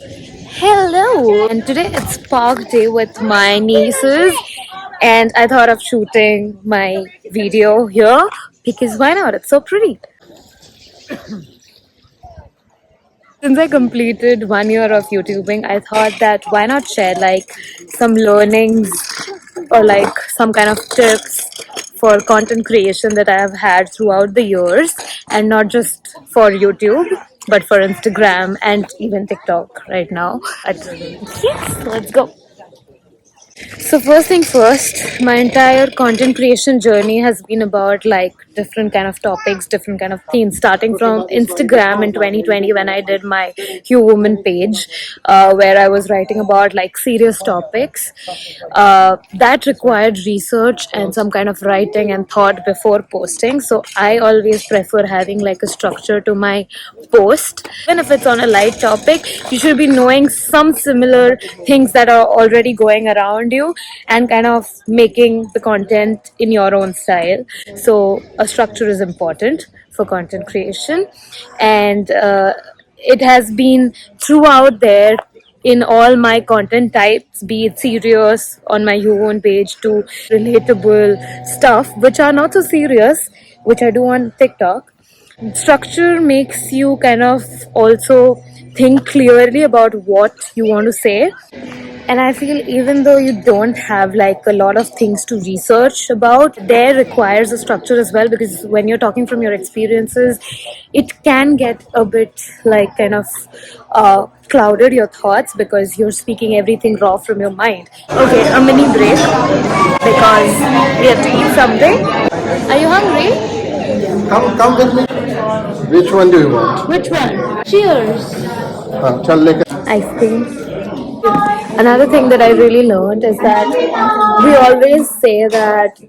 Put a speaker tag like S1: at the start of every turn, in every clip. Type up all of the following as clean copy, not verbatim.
S1: Hello, and today it's park day with my nieces, and I thought of shooting my video here because why not? It's so pretty. Since I completed 1 year of YouTubing, I thought that why not share like some learnings or like some kind of tips for content creation that I have had throughout the years, and not just for YouTube but for Instagram and even TikTok right now. Yes, let's go. So first thing first, my entire content creation journey has been about like different kind of topics, different kind of themes. Starting from Instagram in 2020 when I did my Hugh Woman page, where I was writing about like serious topics. That required research and some kind of writing and thought before posting. So I always prefer having like a structure to my post. Even if it's on a light topic, you should be knowing some similar things that are already going around you and kind of making the content in your own style. So a structure is important for content creation, and it has been throughout there in all my content types, be it serious on my own page to relatable stuff which are not so serious, which I do on TikTok. Structure makes you kind of also think clearly about what you want to say. And I feel even though you don't have like a lot of things to research about, there requires a structure as well, because when you're talking from your experiences, it can get a bit like kind of clouded your thoughts because you're speaking everything raw from your mind. Okay, a mini break because we have to eat something. Are you hungry?
S2: Come with me. Which one do you want?
S1: Which one? Cheers.
S2: चल लेकर.
S1: Ice cream. Another thing that I really learned is that we always say that,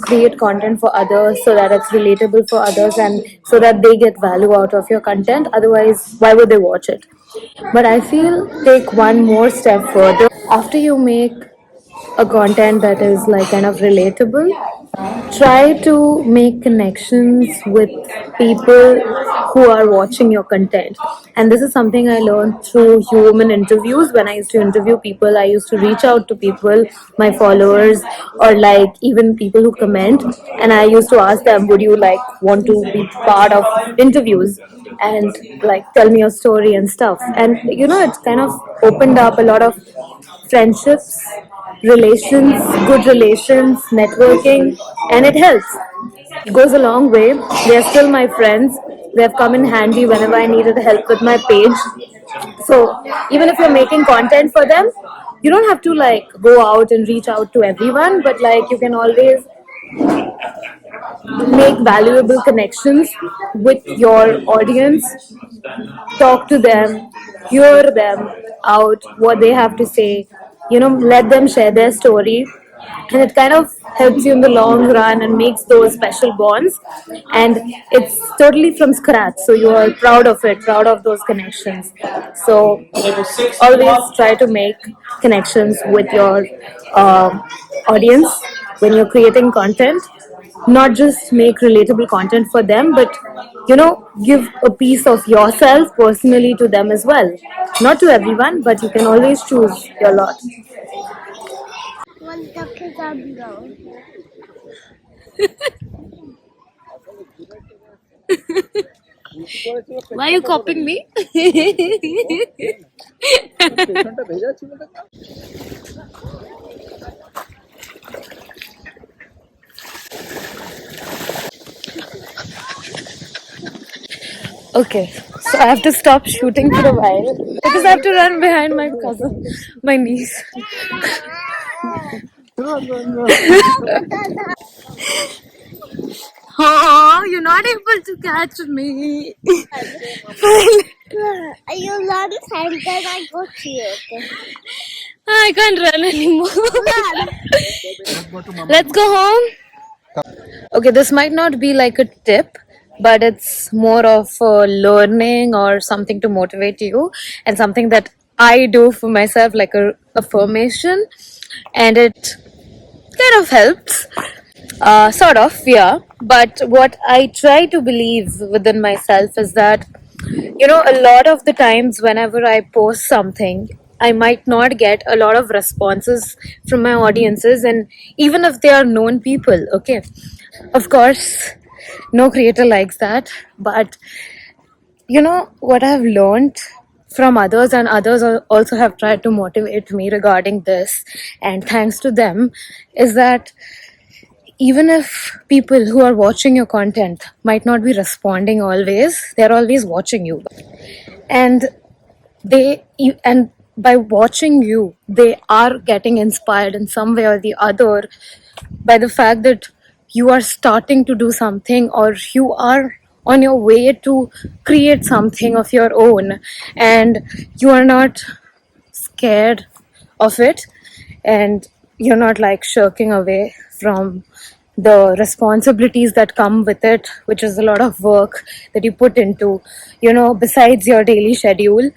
S1: create content for others so that it's relatable for others and so that they get value out of your content. Otherwise, why would they watch it? But I feel take one more step further. After you make a content that is like kind of relatable, try to make connections with people who are watching your content. And this is something I learned through human interviews. When I used to interview people, I used to reach out to people, my followers, or like even people who comment, and I used to ask them, would you like want to be part of interviews and like tell me your story and stuff. And it's kind of opened up a lot of friendships, relations, good relations, networking, and it helps. It goes a long way. They are still my friends. They have come in handy whenever I needed help with my page. So even if you're making content for them, you don't have to like go out and reach out to everyone, but like you can always make valuable connections with your audience, talk to them, hear them out, what they have to say, let them share their story. And it kind of helps you in the long run and makes those special bonds. And it's totally from scratch. So you are proud of it, proud of those connections. So always try to make connections with your audience when you're creating content. Not just make relatable content for them, but give a piece of yourself personally to them as well. Not to everyone, but you can always choose your lot. Why are you copying me? Okay, so I have to stop shooting for a while because I have to run behind my cousin, my niece. Oh, you're not able to catch me.
S3: You learn time that I got you.
S1: I can't run anymore. Let's go home. Okay, this might not be like a tip, but it's more of a learning or something to motivate you, and something that I do for myself, like a affirmation, and it kind of helps. Sort of, yeah. But what I try to believe within myself is that a lot of the times whenever I post something, I might not get a lot of responses from my audiences, and even if they are known people, okay. Of course, no creator likes that, but what I've learned from others, and others also have tried to motivate me regarding this, and thanks to them, is that even if people who are watching your content might not be responding always, they're always watching you. And and by watching you, they are getting inspired in some way or the other by the fact that you are starting to do something, or you are on your way to create something of your own, and you are not scared of it, and you're not like shirking away from the responsibilities that come with it, which is a lot of work that you put into, besides your daily schedule.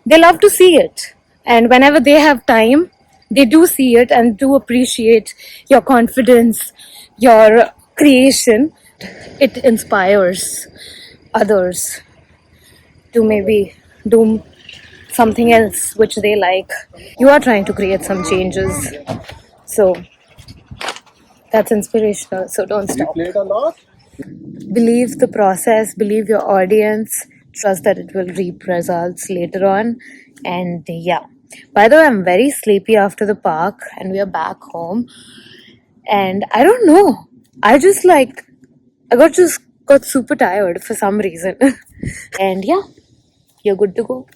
S1: They love to see it, and whenever they have time, they do see it and do appreciate your confidence, your creation. It inspires others to maybe do something else which they like. You are trying to create some changes, so that's inspirational, so don't stop.
S2: Played a lot?
S1: Believe the process, believe your audience, trust that it will reap results later on. And yeah, by the way, I'm very sleepy after the park, and we are back home, and I don't know, I just like I got super tired for some reason. And yeah, you're good to go.